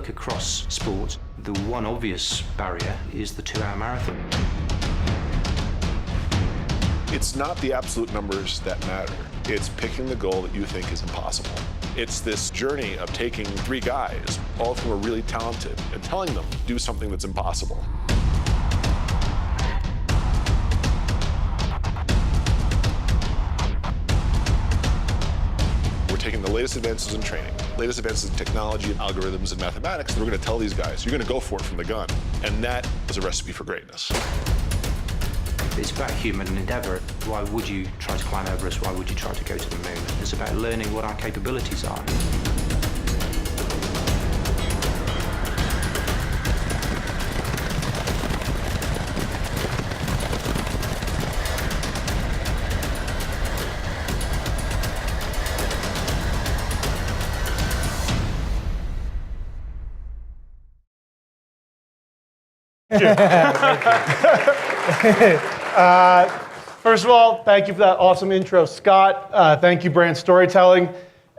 look across sport, the one obvious barrier is the 2-hour marathon. It's not the absolute numbers that matter. It's picking the goal that you think is impossible. It's this journey of taking 3 guys, all of whom are really talented, and telling them, do something that's impossible. We're taking the latest advances in training, latest advances in technology and algorithms and mathematics, and we're going to tell these guys, you're going to go for it from the gun. And that is a recipe for greatness. It's about human endeavour. Why would you try to climb Everest? Why would you try to go to the moon? It's about learning what our capabilities are. First of all, thank you for that awesome intro, Scott. Thank you, Brand Storytelling.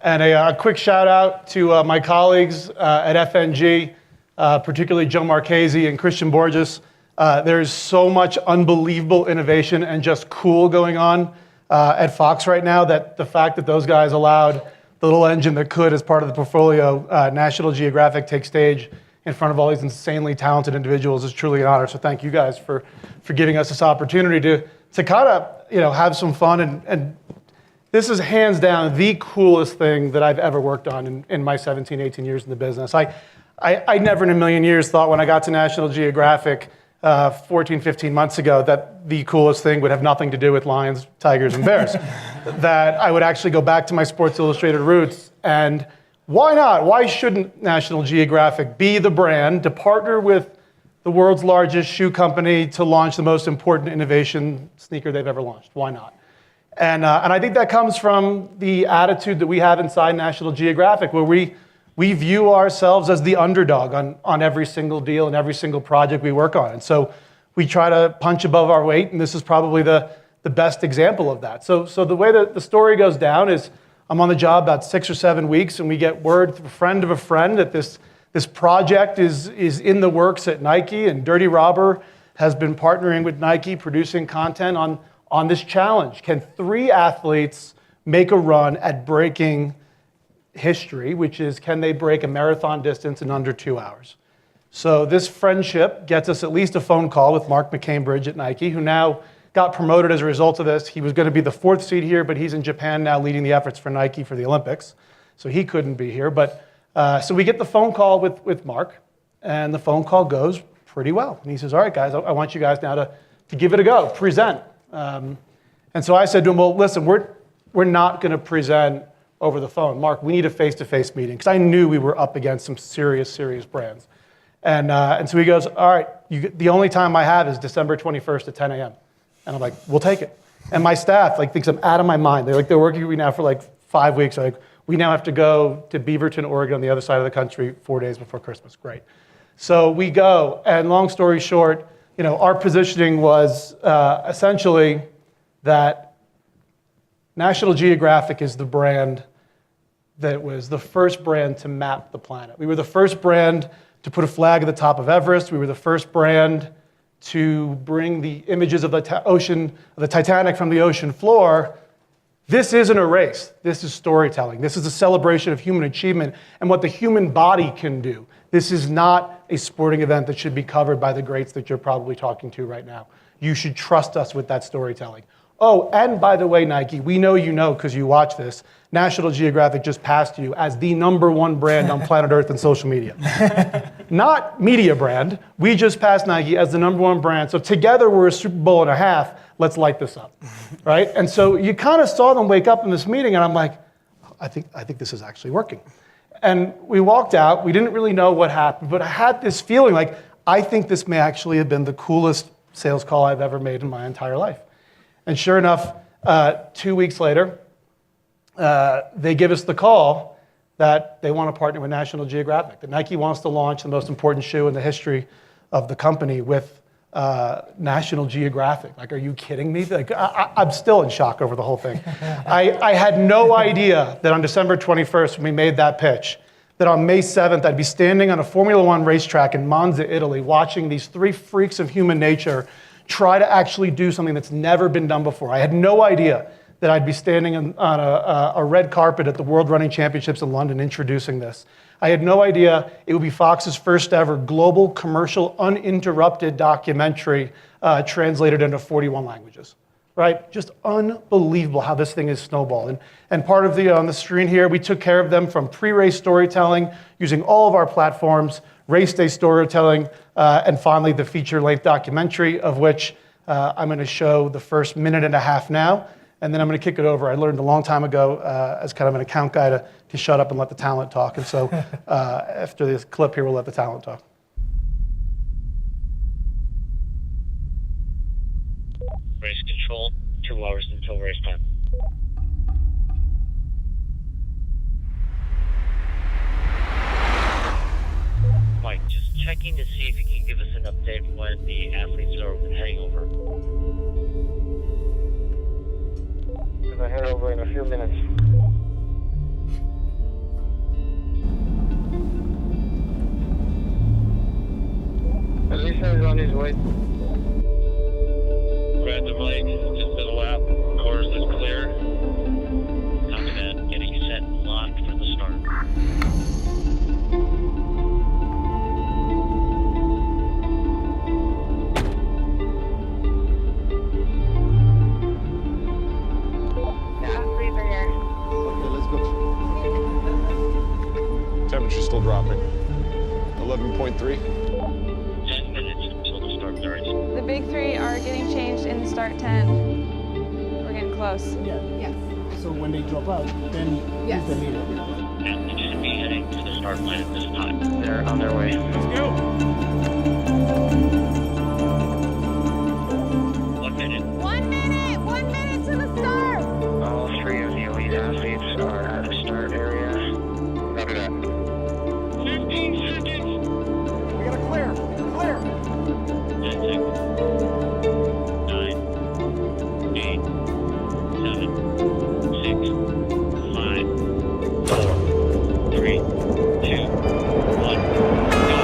And a quick shout out to my colleagues at FNG, particularly Joe Marchese and Christian Borges. There's so much unbelievable innovation and just cool going on at Fox right now that the fact that those guys allowed the little engine that could as part of the portfolio, National Geographic, take stage in front of all these insanely talented individuals is truly an honor. So thank you guys for giving us this opportunity to kind of have some fun. And this is hands down the coolest thing that I've ever worked on in my 17, 18 years in the business. I never in a million years thought when I got to National Geographic 14, 15 months ago that the coolest thing would have nothing to do with lions, tigers, and bears. That I would actually go back to my Sports Illustrated roots. And why not? Why shouldn't National Geographic be the brand to partner with the world's largest shoe company to launch the most important innovation sneaker they've ever launched? Why not? And I think that comes from the attitude that we have inside National Geographic, where we view ourselves as the underdog on every single deal and every single project we work on. And so we try to punch above our weight, and this is probably the best example of that. So the way that the story goes down is I'm on the job about 6 or 7 weeks, and we get word from a friend of a friend that this project is in the works at Nike, and Dirty Robber has been partnering with Nike, producing content on this challenge. Can 3 athletes make a run at breaking history, which is can they break a marathon distance in under 2 hours? So this friendship gets us at least a phone call with Mark McCambridge at Nike, who now got promoted as a result of this. He was going to be the 4th seed here, but he's in Japan now leading the efforts for Nike for the Olympics. So he couldn't be here. But so we get the phone call with Mark, and the phone call goes pretty well. And he says, all right, guys, I want you guys now to give it a go, present. And so I said to him, well, listen, we're not going to present over the phone. Mark, we need a face-to-face meeting, because I knew we were up against some serious brands. And so he goes, all right, the only time I have is December 21st at 10 a.m. And I'm like, we'll take it. And my staff thinks I'm out of my mind. They're working with me now for 5 weeks. They're like, we now have to go to Beaverton, Oregon, on the other side of the country 4 days before Christmas. Great. So we go, and long story short, our positioning was essentially that National Geographic is the brand that was the first brand to map the planet. We were the first brand to put a flag at the top of Everest. We were the first brand to bring the images of the Titanic from the ocean floor. This isn't a race. This is storytelling. This is a celebration of human achievement and what the human body can do. This is not a sporting event that should be covered by the greats that you're probably talking to right now. You should trust us with that storytelling. Oh, and by the way, Nike, we know you know because you watch this, National Geographic just passed you as the #1 brand on planet Earth in social media. Not media brand. We just passed Nike as the #1 brand. So together we're a Super Bowl and a half. Let's light this up, right? And so you kind of saw them wake up in this meeting, and I'm like, I think this is actually working. And we walked out. We didn't really know what happened, but I had this feeling like, I think this may actually have been the coolest sales call I've ever made in my entire life. And sure enough, 2 weeks later, they give us the call that they want to partner with National Geographic, that Nike wants to launch the most important shoe in the history of the company with National Geographic. Are you kidding me? I'm still in shock over the whole thing. I had no idea that on December 21st, when we made that pitch, that on May 7th, I'd be standing on a Formula One racetrack in Monza, Italy, watching these three freaks of human nature try to actually do something that's never been done before. I had no idea that I'd be standing on a red carpet at the World Running Championships in London introducing this. I had no idea it would be Fox's first ever global commercial uninterrupted documentary translated into 41 languages. Right? Just unbelievable how this thing is snowballed. And part of on the screen here, we took care of them from pre-race storytelling, using all of our platforms, race day storytelling, and finally the feature-length documentary, of which I'm going to show the first minute and a half now, and then I'm going to kick it over. I learned a long time ago as kind of an account guy to shut up and let the talent talk. And so after this clip here, we'll let the talent talk. Race control, 2 hours until race time. Mike, just checking to see if you can give us an update when the athletes are heading over. We're gonna head over in a few minutes. Alicia is on his way. Grab the right, just did a lap. Course is clear. Copy that. Getting set and locked for the start. Athletes are here. Okay, let's go. Temperature's still dropping. 11.3. 10 minutes until the start of the race. The big three are getting changed in the start 10. We're getting close. Yeah. Yes. So when they drop out, then Yes. who's the leader? And should be heading to the start line at this time. They're on their way. Let's go. 1 minute. 1 minute! 1 minute to the start! All three of the elite athletes are at the start area. Copy that. 15 seconds. We gotta clear. Clear. 10 seconds. 9, 8, 7, 6, 5, 4, 3, 2, 1, go.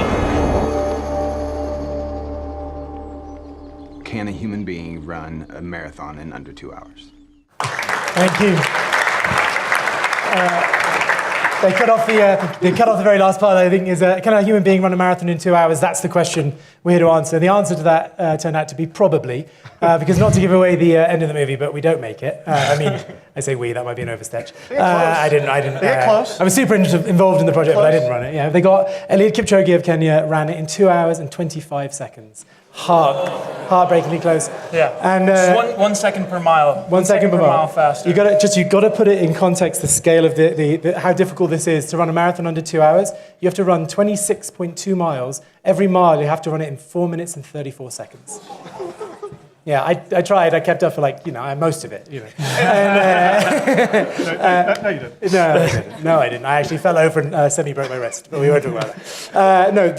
Can a human being run a marathon in under 2 hours? Thank you. They cut off the very last part. I think is can a human being run a marathon in 2 hours? That's the question we're here to answer. The answer to that turned out to be probably, because not to give away the end of the movie, but we don't make it. I mean, I say we. That might be an overstretch. I didn't. Close. I was super involved in the project, but I didn't run it. Yeah, they got Eliud Kipchoge of Kenya ran it in 2 hours and 25 seconds. Heartbreakingly close. Yeah. And Just 1 second per mile. 1 second per mile faster. You got to put it in context. The scale of the how difficult this is to run a marathon under 2 hours. You have to run 26.2 miles. Every mile you have to run it in 4 minutes and 34 seconds. Yeah, I tried. I kept up for most of it. You know. No, you didn't. No, I didn't. I actually fell over and semi-broke my wrist, but we won't talk about that.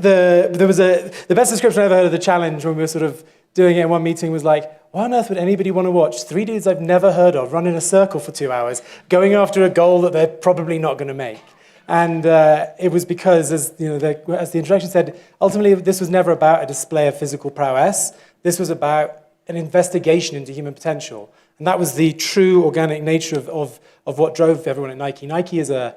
The best description I ever heard of the challenge when we were sort of doing it in one meeting was like, why on earth would anybody want to watch three dudes I've never heard of run in a circle for 2 hours, going after a goal that they're probably not going to make? And it was because, as the introduction said, ultimately this was never about a display of physical prowess. This was about an investigation into human potential. And that was the true organic nature of what drove everyone at Nike. Nike is a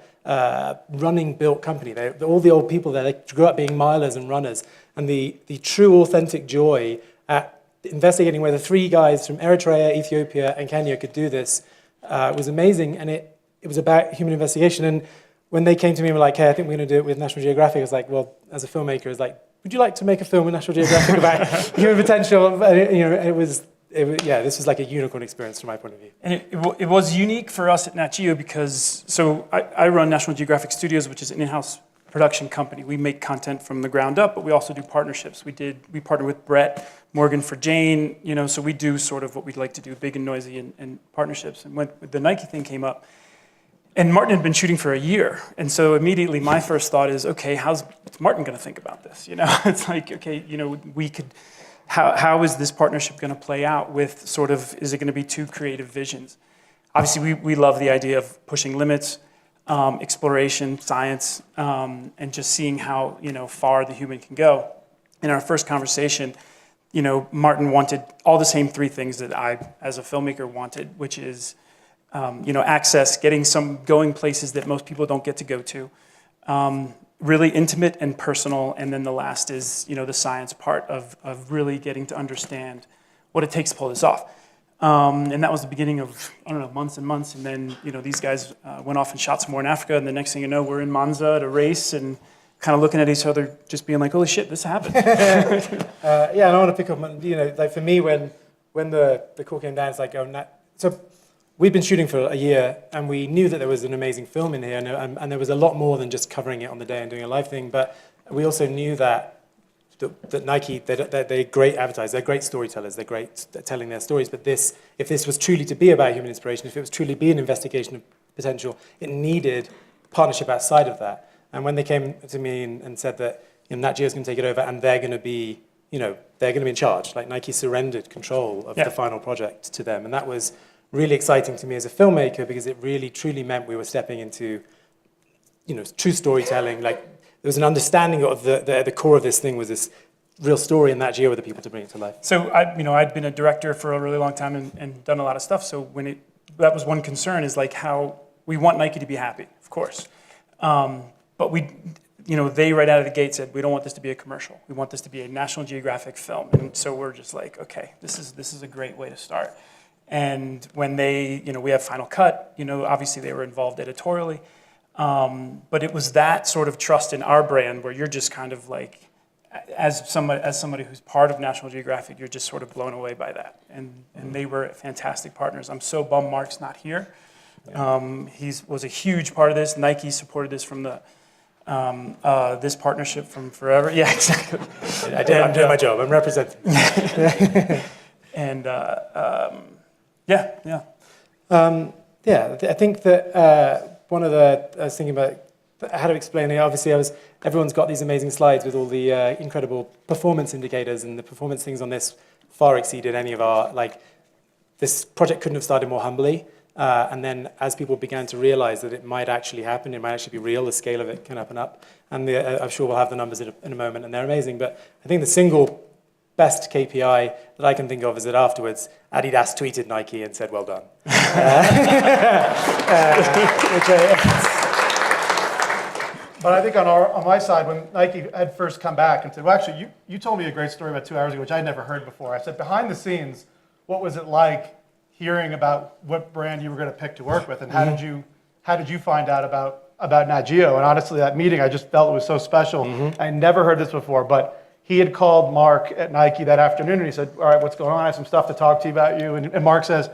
running-built company. All the old people there, they grew up being milers and runners. And the true authentic joy at investigating whether three guys from Eritrea, Ethiopia, and Kenya could do this was amazing. And it was about human investigation. And when they came to me and were like, hey, I think we're going to do it with National Geographic, I was like, well, as a filmmaker, I was like, would you like to make a film with National Geographic about human potential? This was like a unicorn experience from my point of view. And it was unique for us at Nat Geo because, I run National Geographic Studios, which is an in-house production company. We make content from the ground up, but we also do partnerships. We partnered with Brett Morgan for Jane, so we do sort of what we'd like to do, big and noisy and partnerships. And when the Nike thing came up, and Martin had been shooting for a year. And so immediately my first thought is, okay, what's Martin going to think about this? It's like, okay, we could, how is this partnership going to play out with is it going to be two creative visions? Obviously, we love the idea of pushing limits. exploration, science, and just seeing how far the human can go. In our first conversation, Martin wanted all the same three things that I, as a filmmaker, wanted, which is access, going places that most people don't get to go to, really intimate and personal, and then the last is the science part of really getting to understand what it takes to pull this off. And that was the beginning of, months and months, and then these guys went off and shot some more in Africa, and the next thing you know, we're in Monza at a race, and kind of looking at each other, just being like, holy shit, this happened. And I want to pick up on, like for me, when the call came down, it's like, so we'd been shooting for a year, and we knew that there was an amazing film in here, and there was a lot more than just covering it on the day and doing a live thing, but we also knew that Nike, they're great advertisers, they're great storytellers, they're great at telling their stories, but if this was truly to be about human inspiration, if it was truly be an investigation of potential, it needed partnership outside of that. And when they came to me and said that Nat Geo's going to take it over and they're going to be, they're going to be in charge, like Nike surrendered control of the final project to them, and that was really exciting to me as a filmmaker because it really truly meant we were stepping into, true storytelling. Like there was an understanding of the core of this thing was this real story, and Nat Geo were the people to bring it to life. So I'd been a director for a really long time and done a lot of stuff. So that was one concern, is like how we want Nike to be happy, of course. But they right out of the gate said, we don't want this to be a commercial. We want this to be a National Geographic film. And so we're just like, okay, this is a great way to start. And when we have Final Cut, obviously they were involved editorially. But it was that sort of trust in our brand where you're just kind of like, as somebody who's part of National Geographic, you're just sort of blown away by that. And they were fantastic partners. I'm so bummed Mark's not here. He was a huge part of this. Nike supported this from this partnership from forever. Yeah, exactly. I'm doing my job. I'm representing. And I think that one of I was thinking about how to explain it. Obviously, everyone's got these amazing slides with all the incredible performance indicators, and the performance things on this far exceeded any of our, this project couldn't have started more humbly. And then as people began to realize that it might actually happen, it might actually be real, the scale of it can up and up. And I'm sure we'll have the numbers in a moment, and they're amazing. But I think the single best KPI that I can think of is that afterwards, Adidas tweeted Nike and said, well done. But I think on my side, when Nike had first come back and said, well, actually, you told me a great story about 2 hours ago, which I'd never heard before. I said, behind the scenes, what was it like hearing about what brand you were going to pick to work with, and how did you find out about Nat Geo? And honestly, that meeting, I just felt it was so special. I never heard this before, but he had called Mark at Nike that afternoon, and he said, all right, what's going on? I have some stuff to talk to you about you. And Mark says,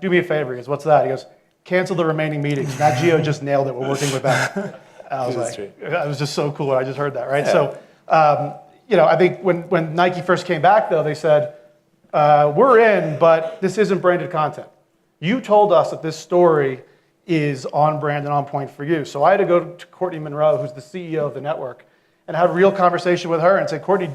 do me a favor. He goes, what's that? He goes, cancel the remaining meetings. Nat Geo just nailed it. We're working with them. I was like, it was just so cool. I just heard that, right? Yeah. So, I think when Nike first came back, though, they said, we're in, but this isn't branded content. You told us that this story is on brand and on point for you. So I had to go to Courtney Monroe, who's the CEO of the network, and have a real conversation with her and say, Courtney,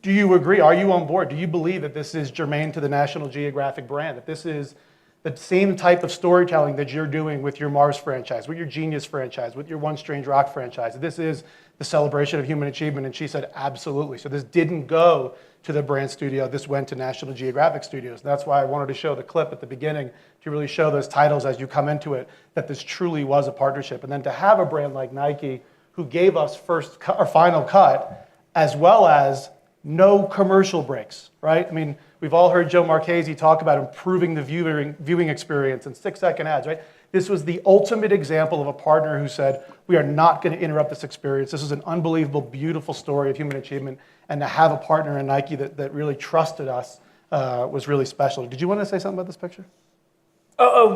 do you agree? Are you on board? Do you believe that this is germane to the National Geographic brand, that this is the same type of storytelling that you're doing with your Mars franchise, with your Genius franchise, with your One Strange Rock franchise? This is the celebration of human achievement. And she said, absolutely. So this didn't go to the brand studio. This went to National Geographic Studios. That's why I wanted to show the clip at the beginning to really show those titles as you come into it, that this truly was a partnership. And then to have a brand like Nike who gave us final cut, as well as no commercial breaks, right? I mean, we've all heard Joe Marchese talk about improving the viewing experience and 6-second ads, right? This was the ultimate example of a partner who said, we are not going to interrupt this experience. This is an unbelievable, beautiful story of human achievement. And to have a partner in Nike that really trusted us was really special. Did you want to say something about this picture?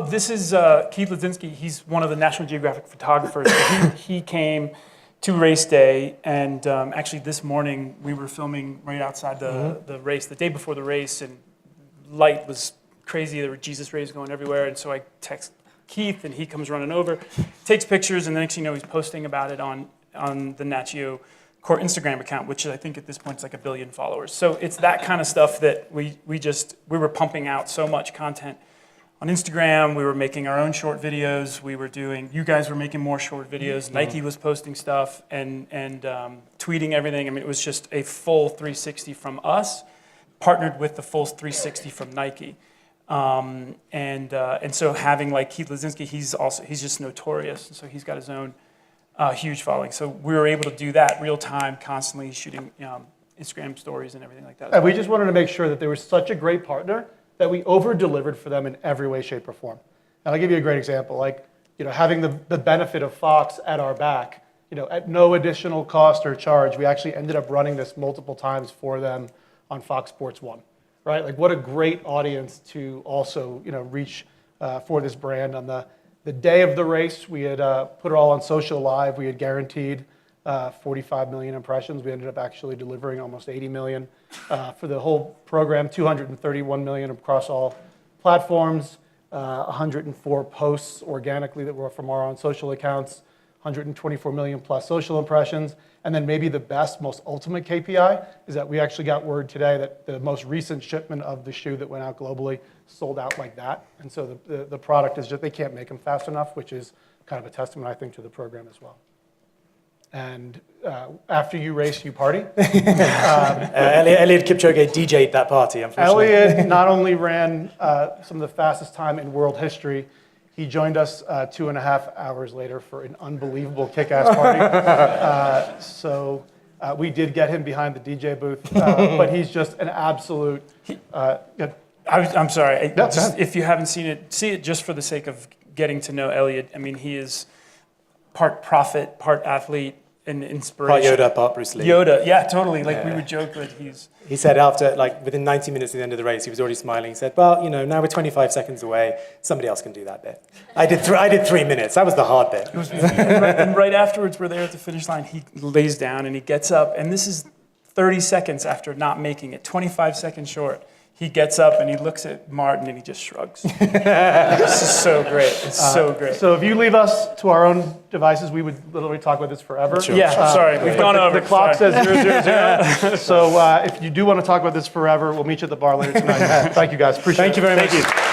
This is Keith Ledzinski. He's one of the National Geographic photographers. He came to race day, and actually this morning we were filming right outside the race, the day before the race, and light was crazy. There were Jesus rays going everywhere, and so I text Keith, and he comes running over, takes pictures, and the next thing you know, he's posting about it on the Nat Geo core Instagram account, which I think at this point is like 1 billion followers. So it's that kind of stuff that we were pumping out so much content on Instagram. We were making our own short videos. You guys were making more short videos. Nike was posting stuff and tweeting everything. I mean, it was just a full 360 from us, partnered with the full 360 from Nike. And so having like Keith Lazinski, he's just notorious. And so he's got his own huge following. So we were able to do that real time, constantly shooting Instagram stories and everything like that. And we just wanted to make sure that they were such a great partner that we over-delivered for them in every way, shape, or form. And I'll give you a great example. Like, having the benefit of Fox at our back, at no additional cost or charge, we actually ended up running this multiple times for them on Fox Sports 1, right? Like, what a great audience to also, reach for this brand. On the day of the race, we had put it all on social live. We had guaranteed 45 million impressions. We ended up actually delivering almost 80 million for the whole program, 231 million across all platforms, 104 posts organically that were from our own social accounts, 124 million plus social impressions. And then maybe the best, most ultimate KPI is that we actually got word today that the most recent shipment of the shoe that went out globally sold out like that. And so the product is just, they can't make them fast enough, which is kind of a testament, I think, to the program as well. And after you race, you party. Eliud Kipchoge DJ'd that party, unfortunately. Eliud not only ran some of the fastest time in world history, he joined us 2.5 hours later for an unbelievable kick-ass party. So we did get him behind the DJ booth, but he's just an absolute... I'm sorry. No, if you haven't seen it, see it just for the sake of getting to know Eliud. I mean, he is part prophet, part athlete, and inspiration. Part Yoda, part Bruce Lee. Yoda, yeah, totally. Like, we would joke that He said after, within 90 minutes at the end of the race, he was already smiling. He said, well, now we're 25 seconds away. Somebody else can do that bit. I did 3 minutes. That was the hard bit. And right afterwards, we're there at the finish line. He lays down and he gets up. And this is 30 seconds after not making it, 25 seconds short. He gets up and he looks at Martin and he just shrugs. This is so great. It's so great. So if you leave us to our own devices, we would literally talk about this forever. Sure. Yeah, sorry. We've gone over. The clock says 000. So if you do want to talk about this forever, we'll meet you at the bar later tonight. Thank you, guys. Appreciate it. Thank you very much.